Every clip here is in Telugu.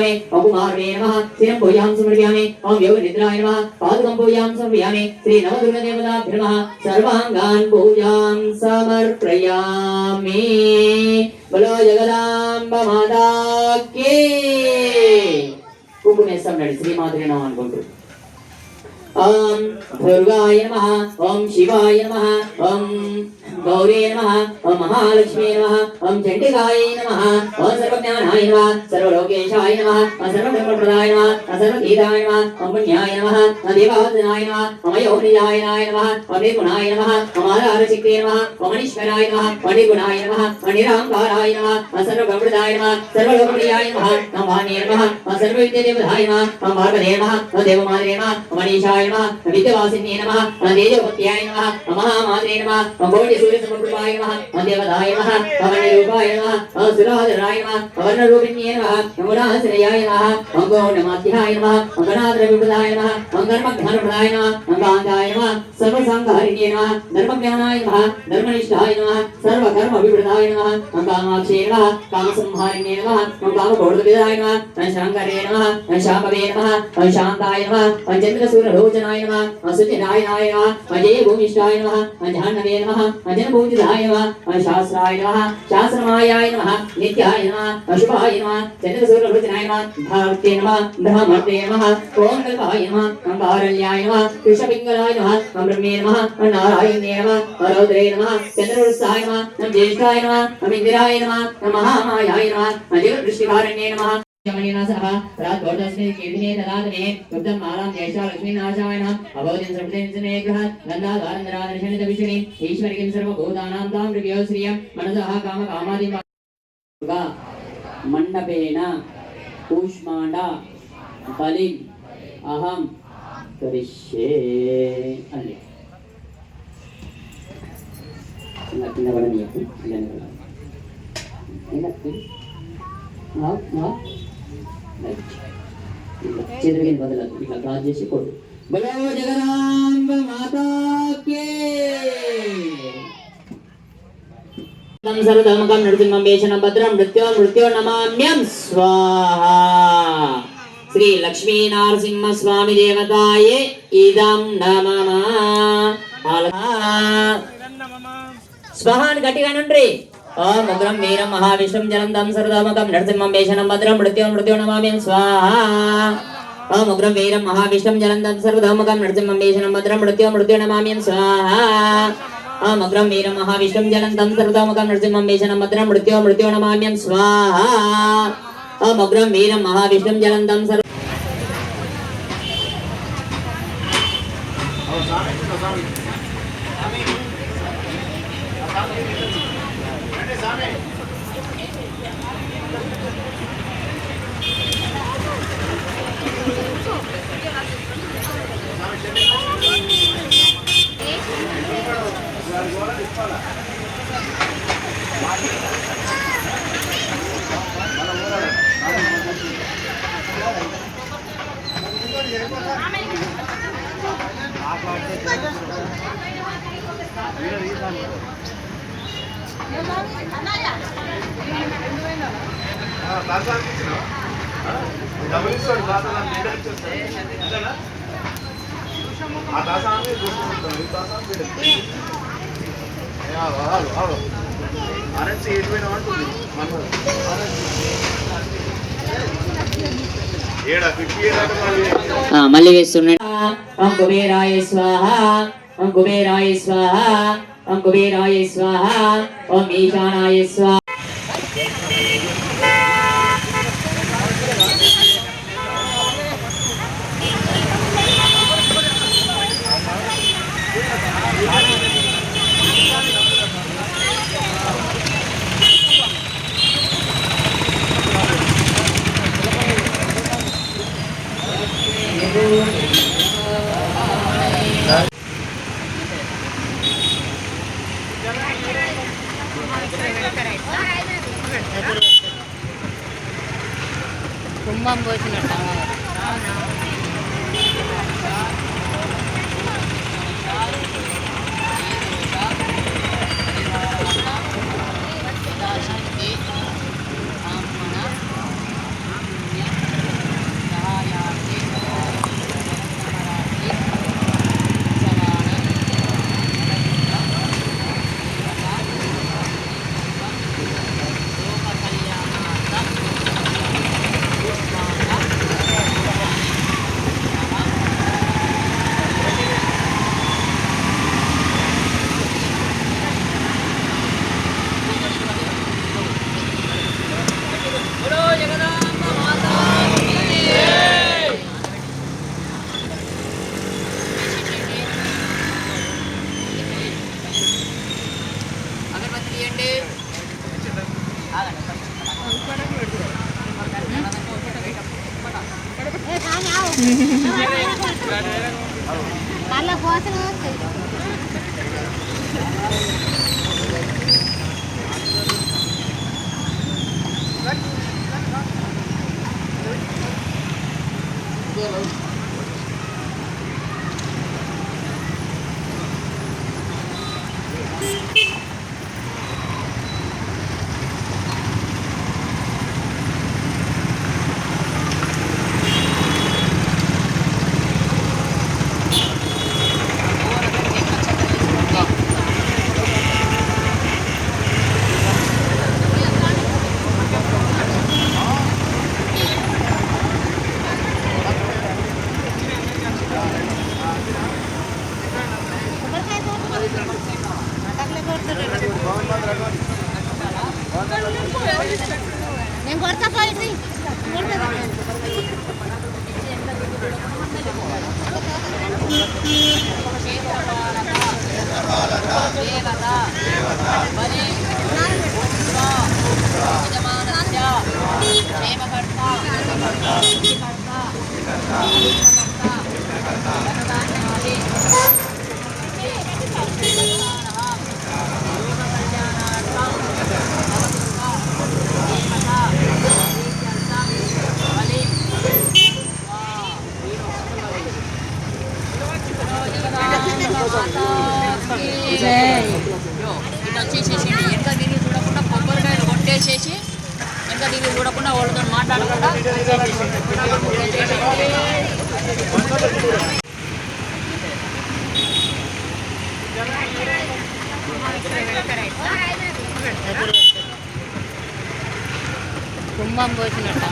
ओम कुमारे नमः श्रीं पूजां समर्पयामि ओम योग निद्राय नमः पादकं पूजां समर्पयामि श्री नवदुर्गा देवताभ्यो नमः सर्वांगान् पूजां समर्पयामि बोलो जगदांब माता की कुकुमेश्वर नडि श्री मात्रे नमः अनुకుంటూ ओम दुर्गाय नमः ओम शिवाय नमः ओम गौरी नमः ओम महालक्ष्मी नमः ओम चंडिकाय नमः ओम सर्वज्ञानाय नमः सर्वलोकेशाय नमः ओम सर्वधर्मप्रदाय नमः ओम सर्वगीताय नमः ओम पुण्याय नमः ओम देवादिनाय नमः ओम योनिजाय नमः ओम निर्गुणाय नमः ओम आधारशक्ते नमः ओम ईश्वराय नमः ओम निर्गुणाय नमः ओम निरांकाराय नमः ओम सर्वगुणप्रदाय नमः सर्वलोकप्रियाय नमः ओम वाणी नमः ओम सर्वविद्यादेवताय नमः ओम भागवते नमः ओम देवमात्रे नमः ओम ईशाय नमः ओम विद्यावासिन्ये नमः ओम तेजोपत्याय नमः ओम महामात्रे नमः ओम कोटि सूर्यसमप्रभाय नमः ओम देवताय नमः ओम निरूपाय नमः ओम सुराधराय नमः ओम वर्णरूपिण्ये नमः ओम गुणाश्रयाय नमः ओम गौणमाध्याय नमः ओम गणाद्रविप्रदाय नमः ओम धर्मज्ञानप्रदाय नमः ओम कान्ताय नमः सर्वसंहारिण्ये नमः धर्मज्ञानाय नमः धर्मनिष्ठाय नमः सर्वकर्मविप्रदाय नमः ओम कामाक्षे नमः कामसंहारिण्ये नमः ओम कामकोटविदाय नमः ओम शंकरे नमः ओम शापवे नमः ओम शान्ताय नमः ओम चन्द्रसूर्यलोचनाय नमः ओम सुचिरायणाय नमः ओम जयभूमिष्ठाय नमः ओम जाह्नवे नमः ओम जनभूतिदाय नमः ओम शास्त्राय नमः शास्त्रमायाय नमः नित्याय नमः अशुभाय नमः चन्द्रसूर्यलोचनाय नमः भक्ते नमः ब्रह्मते नमः ओम कल्पाय नमः ओम कारल्याय नमः कृष्णपिङ्गलाय नमः ओम ब्रह्मे नमः ओम नारायणे नमः ओम रौद्रे नमः चन्द्रवृत्ताय नमः ओम ज्येष्ठाय नमः ओम इन्द्राय नमः ओम महामायाय नमः ओम जगदृष्टिकारण्ये नमः जमनीना सह रात गोडस्ने कीर्तिने तदातने युद्धं मालां जयशा लक्ष्मी नाशाय नमः अभवदिन सर्वदेवजने ग्रह गंधा द्वारंधरा दर्शनित विष्णि ईश्वरिकिं सर्वभूतानां तां हृदयो श्रियं मनसः काम कामादि मंडपेन कूष्मांड बलिं अहं करिष्ये अन्य కింద పడనీయకు చేతులకి బదలదు ఇట్లా క్రాస్ చేసి కొడు బలో జగదాంబ మాతాకే సర్వధర్మకం నృసింహం వేషణం భద్రం మృత్యో నమామ్యం స్వాహా శ్రీ లక్ష్మీ నరసింహ స్వామి దేవతాయే ఇదం నమః స్వాహాన్ గట్టిగా నుండ్రి ओम उग्रं वीरं महाविष्णुं जलन्तं सर्वधर्मकं नरसिंहं वेषणं भद्रं मृत्यो नमामि स्वाहा ओम उग्रं वीरं महाविष्णुं जलन्तं सर्वधर्मकं नरसिंहं वेषणं भद्रं मृत्यो नमामि स्वाहा ओम उग्रं वीरं महाविष्णुं जलन्तं सर्वधर्मकं नरसिंहं वेषणं भद्रं मृत्यो नमामि स्वाहा ओम उग्रं वीरं महाविष्णुं जलन्तं सर्व మళ్ళీ వేస్తున్నాడు ఓం కుబేరాయ స్వాహ ఓం కుబేరాయ స్వాహ ఓం కుబేరాయ స్వాహ ఓం ఈశానాయ స్వాహ కుంభం పోసినట్టు మళ్ళా పోసలు వస్తాయి. నేను కొడతా పోయి ఇట్లా వచ్చేసేసి వెనక తిరిగి చూడకుండా కొబ్బరికాయలు కొట్టేసేసి వెనక తిరిగి చూడకుండా వాళ్ళతో మాట్లాడకుండా కుంభం పోసినట్టు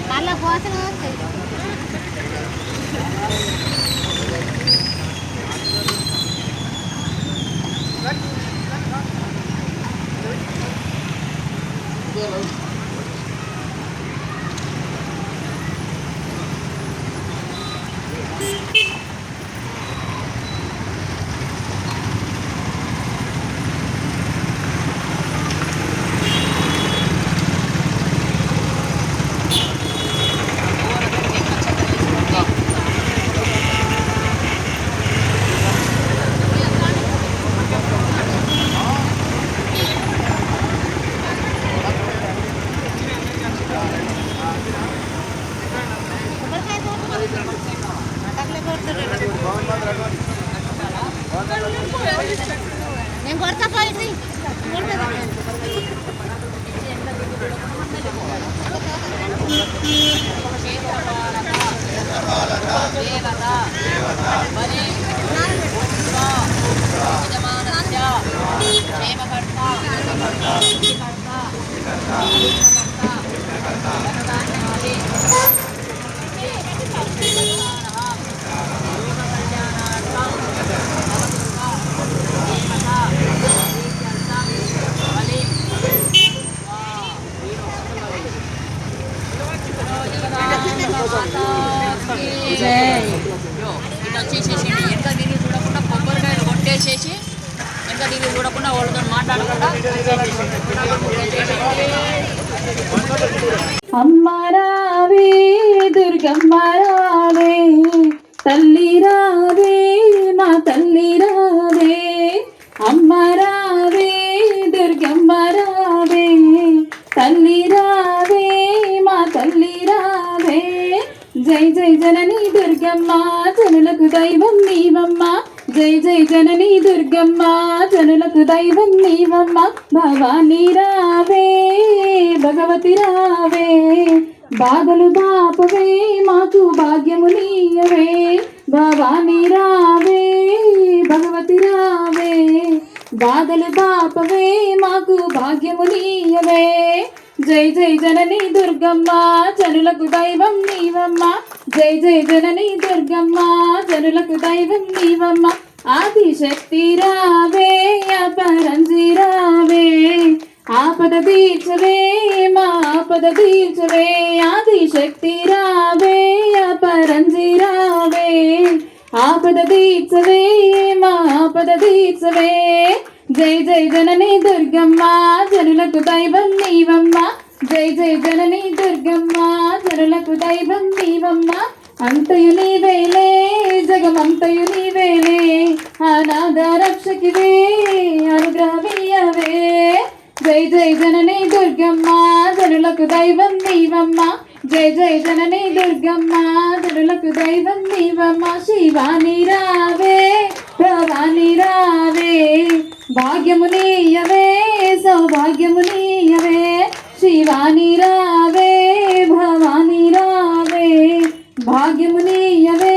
మళ్ళా పోసలు వస్తాయి. నేను కొడతా పోయి ఇట్లా వచ్చేసేసి వెనక తిరిగి చూడకుండా కొబ్బరికాయలు కొట్టేసేసి వెనక తిరిగి చూడకుండా వాళ్ళతో మాట్లాడకుండా అమ్మ రావే దుర్గమ్మ రావే, తల్లి రావే మా తల్లి రావే. అమ్మ రావే దుర్గమ్మ రావే, తల్లి రావే మా జై జై జనని దుర్గమ్మ జనులకు దైవం నీవమ్మ జై జై జనని దుర్గమ్మ జనులకు దైవం నీవమ్మ భవానీ రావే భగవతి రావే బాధలు బాపవే మాకు భాగ్యము నీయవే భవానీ రావే భగవతి రావే బాధలు బాపవే మాకు భాగ్యము నీయవే జై జై జనని దుర్గమ్మ జనులకు దైవం నీవమ్మ జై జై జనని దుర్గమ్మ జనులకు దైవం నీవమ్మ ఆదిశక్తి రావే అపరంజి రావే ఆపద తీర్చవే మా ఆపద తీర్చవే ఆదిశక్తి రావే అపరంజి రావే ఆపద తీర్చవే మా ఆపద తీర్చవే జై జై జనని దుర్గమ్మ జనులకు దైవం నీవమ్మ జై జై జనని దుర్గమ్మ జనులకు దైవం నీవమ్మ అంతయు నీవేలే జగమంతయు నీవేలే అనాథ రక్షకివే అనుగ్రహమీయవే జై జై జనని దుర్గమ్మ జనులకు దైవం నీవమ్మ జై జై జనని దుర్గమ్మ జనులకు దైవం నీవమ్మ శివాని రావే భవాని రావే భాగ్యము నీయవే సౌభాగ్యము నీయవే శివాని రావే భవాని రావే భాగ్యము నీయవే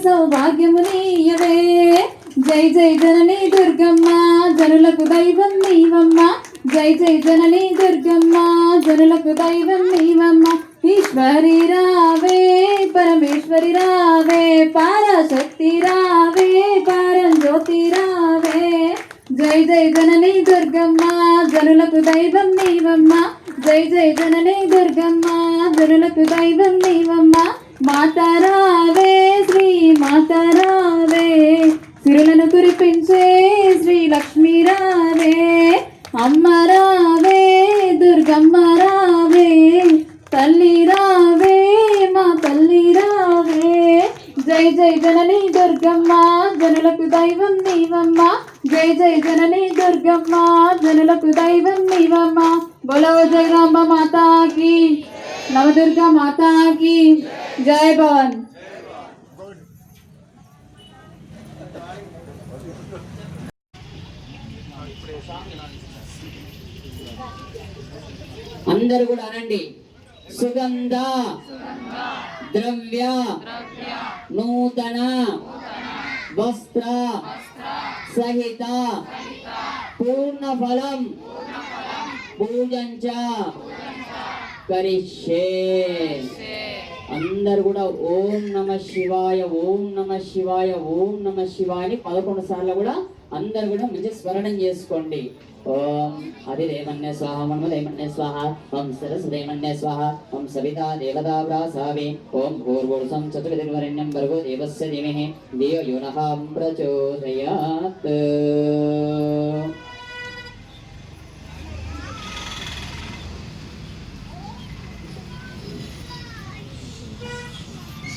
సౌభాగ్యము నీయవే జై జై జనని దుర్గమ్మ జనులకు దైవం నీవమ్మ జై జై జనని దుర్గమ్మ జనులకు దైవం నీవమ్మ ఈశ్వరి రావే పరమేశ్వరి రావే పరాశక్తి రావే పరంజ్యోతి రావే జై జై జనని దుర్గమ్మ జనులకు దైవం నీవమ్మ జై జై జనని దుర్గమ్మ జనులకు దైవం నీవమ్మ మాత రావే శ్రీ మాత రావే సిరులను కురిపించే శ్రీ లక్ష్మీ రావే అమ్మ రావే దుర్గమ్మ రావే తల్లి రావే మా తల్లి రావే జై జై జనని దుర్గమ్మ జనులకు దైవం నీవమ్మ జై జై జనని దుర్గమ్మ జనులకు దైవం నీవమ్మ బోలో జగదాంబ మాతాకి నవదుర్గా మాతాకి జై భవన్. అందరూ కూడా అనండి. సుగంధ ద్రవ్య నూతన వస్త్ర సహిత పూర్ణ ఫలం పూజంచ కరిష్యే. అందరు కూడా ఓం నమ శివాయ ఓం నమ శివాయ ఓం నమ శివాయ అని 11 సార్లు కూడా అందరు కూడా మంచి స్మరణం చేసుకోండి. ఓం అధిదేవన్య స్వాహ మన్మదేవన్య స్వాహ ఓం సరస్వదేవన్య స్వాహ ఓం సవితా దేవతా ప్రాసావి ఓం భూర్భువస్సుం చతుర్వేదవరెణ్యం భర్గో దేవస్య ధీమహి ధియో యో నః ప్రచోదయాత్.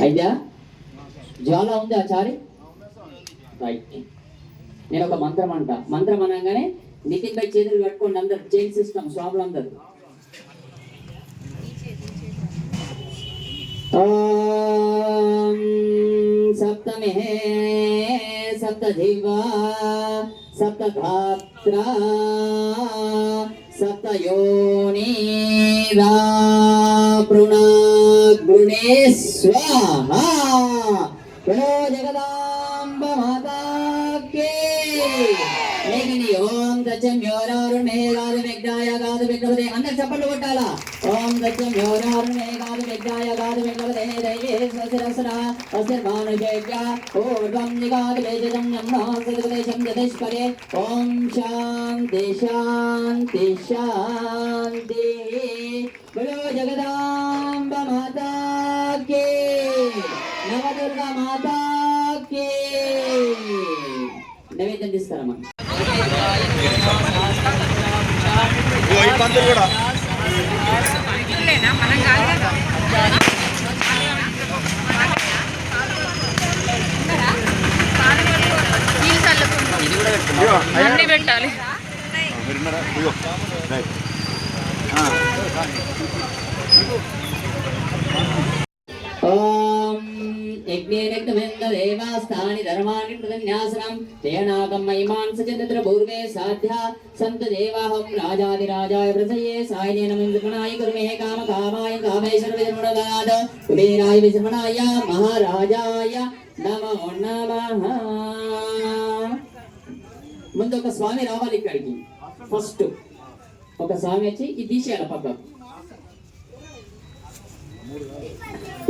అయితే జ్వాల ఉంది ఆచారి రైట్. నేను ఒక మంత్రం అంట, మంత్రం అనగానే నితిన్ పై చేతులు కట్టుకోండి అందరు, చైన్ సిస్టమ్ స్వాములు అందరు. సప్తమే సప్తధివా సప్తధాత్ర సప్తయోని గృణే స్వాహా. జగదాంబ మాతాకే. ఓం దచ్చం యోరారుణే గాదు విఘ్నాయ గాదు విఘ్నపదే. అందరు చప్పట్లు కొట్టాలా. ఓం దచ్చం యోరారుణే గాదు విఘ్నాయ గాదు విఘ్నపదే దైవే స్వశిరస్ర అస్యర్మానుజేభ్య పూర్వం నిగాదు వేదం నమో సర్వదేశం జతేశ్వరే. ఓం శాంతి శాంతి శాంతి. బలో జగదాంబ మాతాకే నవదుర్గా మాతాకే. నైవేద్యం తీసుకురమ్మా. అన్ని పెట్టాలి. ఓం యజ్ఞేనగ్నమేంద్రదేవాస్థాని ధర్మాణి ప్రదన్యాసనం తేనాకం మహిమాన్ సచంద్ర పూర్వే సాధ్య సంత దేవాహం రాజాదిరాజాయ ప్రసయే సాయనేన విశ్రమణాయ కుర్మే కామ కామాయ కామేశ్వర విశ్రమణదాద కుబేరాయ విశ్రమణాయ మహారాజాయ నమో నమః. ముందు ఒక స్వామి రావాలి ఇక్కడికి. ఫస్ట్ ఒక స్వామి వచ్చి ఇది తీసేయాలి పక్కకు.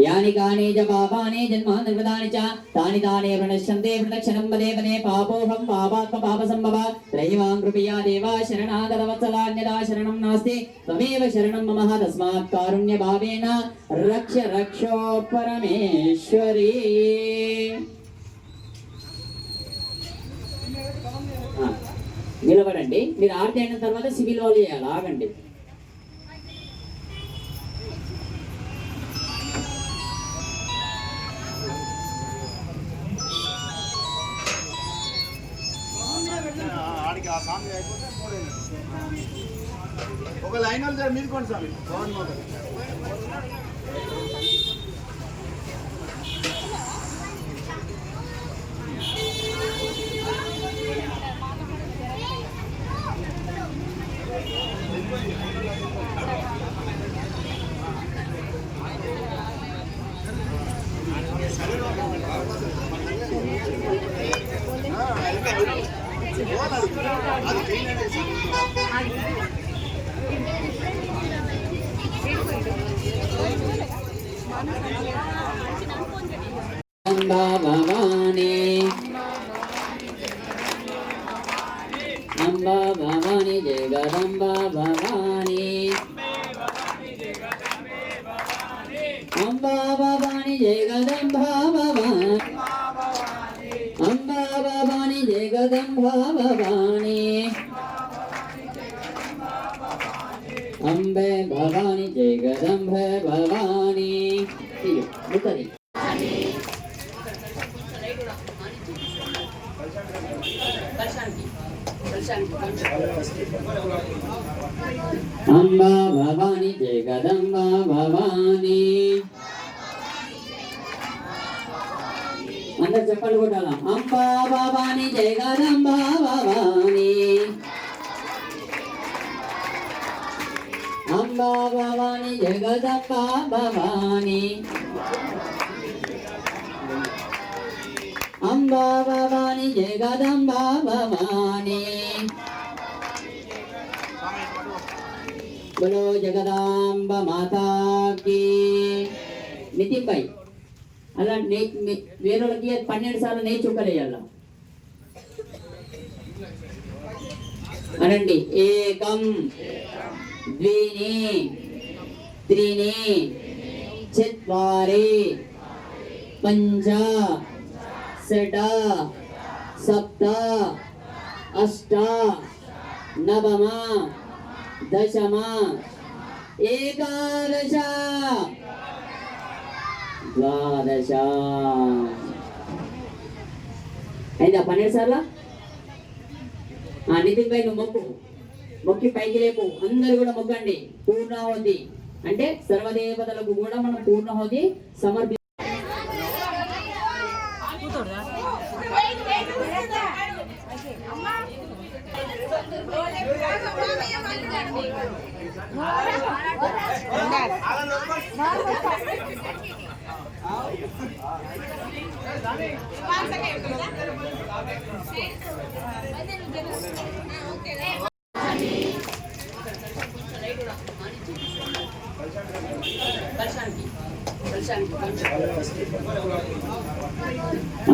యాని కాని చ పాపాని జన్మాంతర్గతాని చ తాని తానే ప్రణశ్యంతే ప్రదక్షిణం పదే పదే పాపోహం పాపాత్మ పాప సంభవ త్రైమాం కృపయా దేవా శరణాగతవత్సలాన్యదా శరణం నాస్తి త్వమేవ శరణం మమ తస్మాత్ కారుణ్య భావేన రక్ష రక్షో పరమేశ్వరీ. నిలబడండి. మీరు ఆరతి అయిన తర్వాత సివిల్ వాళ్ళు చేయాలి. ఆగండి. ఒక లైన్ వాళ్ళు మీరు కోండి స్వామి. అంబా భవాని అంబా భవాని జగదంబా భవాని అంబా భవాని జగదంబా భవాని అంబా భవాని జగదంబా భవాని అంబే భవాని జగదంబ భవాని. ముఖది అంబా భవాని జగదంబా భవాని. అందరు చెప్పాలి కొట్టాలా. అంబా భవాని జగదంబా భవాని అంబా భవాని జగదంబా భవాని అంబా భవాని జగదంబా భవాని. బలో జగదాంబ మాతాకి. నితిన్ భాయ్ అలా వేరే వాళ్ళకి 12 సార్లు నే చుక్కలేయాల అనండి. ఏకం ద్విని త్రీని చత్వారి పంచ షట సప్త అష్ట నవమ దశమ ఏకాదశ ద్వాదశ. అయిందా 12 సార్లు? నితిన్ భాయ్ నువ్వు మొక్కి పైకి లేపు. అందరు కూడా మొక్కండి. పూర్ణాహుతి అంటే సర్వదేవతలకు కూడా మనం పూర్ణాహుతి సమర్పి.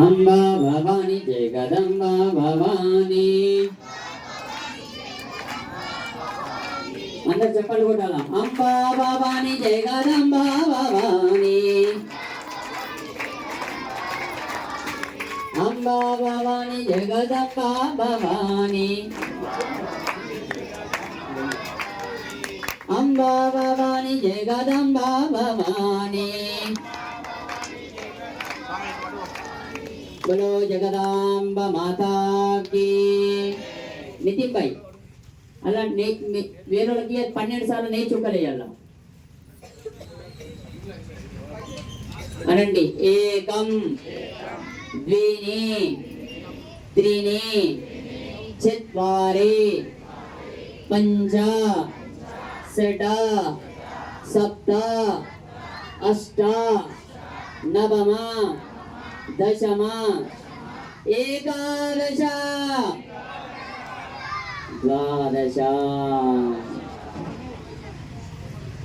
అంబా భవాని జగదంబా భవాని. అందరు చెప్పాలి కొట్టాలా. అంబా భవాని జగదంబా భవాని అంబా భవాని జగదంబా భవాని అంబా భవాని జగదంబా భవాని. బలో జగదాంబ మాతాకి. నితిన్ భాయ్ అలా వేరే వాళ్ళకి 12 సార్లు నే చుక్కలేయాల అనండి. ఏకం ద్విని త్రీని చత్వారి పంచ షట సప్త అష్ట నవమ దశమ ఏకాదశ ద్వాదశ.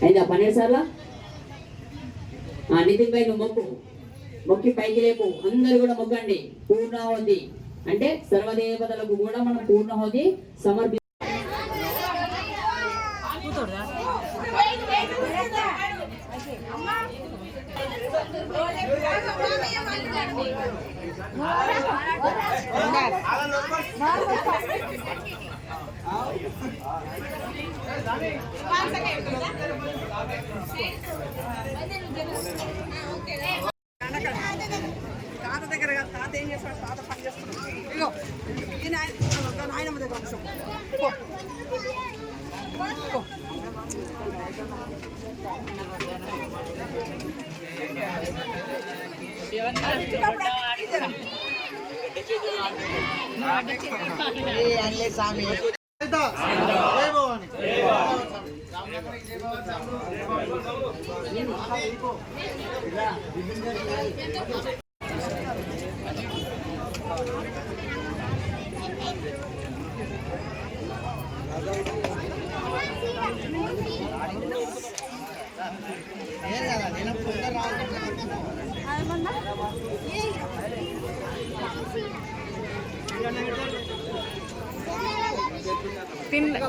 అయిందా 12 సార్లు? నితిన్ పై నువ్వు మొక్కి పైకి లేపు. అందరు కూడా మొక్కండి. పూర్ణాహుతి అంటే సర్వదేవతలకు కూడా మనం పూర్ణాహుతి సమర్పి. తాత దగ్గర తాత ఏం చేస్తాడు? తాత పని చేస్తున్నాడు. ఇగో ఈయన నాయనమ్మ దగ్గర ఒక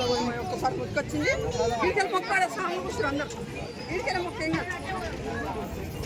స్వామి ఒక్కసారి మొక్కొచ్చింది. వీటికి మొక్కాడ స్వామి కూర్చోరు అందరు. వీటికైనా మొక్క ఏం కాదు.